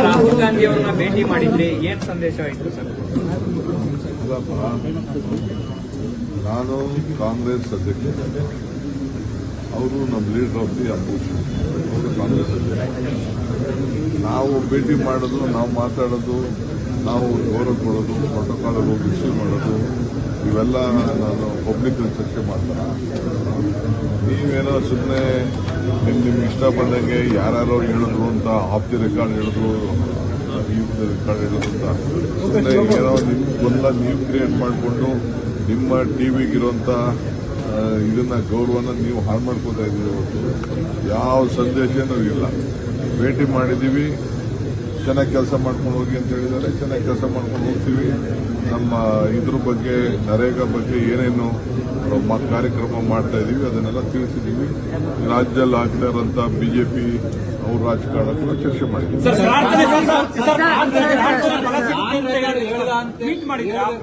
ರಾಹುಲ್ ಗಾಂಧಿ ಅವರನ್ನ ಭೇಟಿ ಮಾಡಿದ್ರಿ, ಏನ್ ಸಂದೇಶ ಆಯ್ತು ಸರ್? ನಾನು ಕಾಂಗ್ರೆಸ್ ಅಧ್ಯಕ್ಷ, ಅವರು ನಮ್ಮ ಲೀಡರ್ ಆಫ್ ದಿ ಅಪೋಸಿಷನ್, ಅವರು ಕಾಂಗ್ರೆಸ್ ಅಧ್ಯಕ್ಷ. ನಾವು ಭೇಟಿ ಮಾಡೋದು, ನಾವು ಮಾತಾಡೋದು, ನಾವು ಗೌರವ ಕೊಡೋದು, ಪ್ರೋಟೋಕಾಲ್ ಹೋಗಿ ಇಶ್ಯೂ ಮಾಡೋದು, ಇವೆಲ್ಲ ನಾನು ಪಬ್ಲಿಕ್ ಚರ್ಚೆ ಮಾಡ್ತಾರೆ. ನೀವೇನೋ ಸುಮ್ಮನೆ ನಿಮ್ಗೆ ಇಷ್ಟ ಬಂದಂಗೆ ಯಾರ್ಯಾರೋ ಹೇಳಿದ್ರು ಅಂತ ಆಫ್ ದಿ ರೆಕಾರ್ಡ್ ಹೇಳಿದ್ರು, ರೆಕಾರ್ಡ್ ಹೇಳಿದ್ರು ಅಂತ ಸುಮ್ಮನೆ ಏನೋ ನಿಮ್ಗೊಂದ ನೀವು ಕ್ರಿಯೇಟ್ ಮಾಡಿಕೊಂಡು ನಿಮ್ಮ ಟಿವಿಗಿರುವಂತ ಇದನ್ನ ಗೌರವನ ನೀವು ಹಾಳು ಮಾಡ್ಕೋತಾ ಇದ್ದೀವಿ. ಯಾವ ಸಂದೇಶನೂ ಇಲ್ಲ. ಭೇಟಿ ಮಾಡಿದ್ದೀವಿ, ಚೆನ್ನಾಗಿ ಕೆಲಸ ಮಾಡ್ಕೊಂಡು ಹೋಗಿ ಅಂತ ಹೇಳಿದ್ದಾರೆ. ಚೆನ್ನಾಗಿ ಕೆಲಸ ಮಾಡ್ಕೊಂಡು ಹೋಗ್ತೀವಿ. ನಮ್ಮ ಇದ್ರ ಬಗ್ಗೆ, ನರೇಗಾ ಬಗ್ಗೆ ಏನೇನು ಕಾರ್ಯಕ್ರಮ ಮಾಡ್ತಾ ಇದೀವಿ ಅದನ್ನೆಲ್ಲ ತಿಳಿಸಿದ್ದೀವಿ. ರಾಜ್ಯದಲ್ಲಿ ಆಗ್ತಾ ಇರೋಂಥ ಬಿಜೆಪಿ ಅವ್ರ ರಾಜಕಾರಣ ಕೂಡ ಚರ್ಚೆ ಮಾಡಿದ್ದೀವಿ.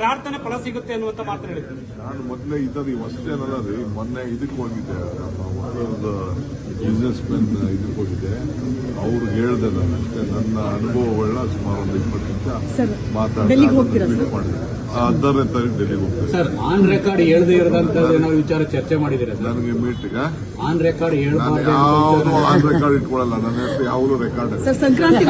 ಪ್ರಾರ್ಥನೆ ಫಲ ಸಿಗುತ್ತೆ ಅನ್ನುವಂತ ಮಾತು ಹೇಳಿದ್ರು. ನಾನು ಮೊದಲೇ ಇದ್ದದ್ದು ಇವಷ್ಟೇ ಅನ್ನಲ್ಲ ರೀ, ಮೊನ್ನೆ ಇದಕ್ಕೆ ಹೋಗಿದ್ದೆ, ಒಂದು ಬಿಸ್ನೆಸ್ ಮೆನ್ ಇದಕ್ಕೆ ಹೋಗಿದ್ದೆ. ಅವ್ರಿಗೆ ಹೇಳಿದೆ ನಾನು ಅಷ್ಟೇ, ನನ್ನ ಅನುಭವಗಳನ್ನ ಸುಮಾರು ಒಂದು 20 ನಿಮಿಷ ಮಾತಾಡಿ ಮಾಡಿದೆ. 10ನೇ ತಾರೀಕು ಡೆಲ್ಲಿಗೆ ಹೋಗ್ತಾರೆ. ಸರ್, ಆನ್ ರೆಕಾರ್ಡ್ ಹೇಳದೇ ಇರೋದಂತದ್ದು ಏನಾದ್ರು ವಿಚಾರ ಚರ್ಚೆ ಮಾಡಿದ್ದೀರಾ? ನನಗೆ ಮೀಟಿಂಗ್ ಆನ್ ರೆಕಾರ್ಡ್ ಯಾವುದು ಆನ್ ರೆಕಾರ್ಡ್ ಇಟ್ಕೊಳ್ಳಲ್ಲ. ನನ್ನ ಹೆಸರು ಯಾವಾಗಲೂ ರೆಕಾರ್ಡ್. ಸಂಕ್ರಾಂತಿ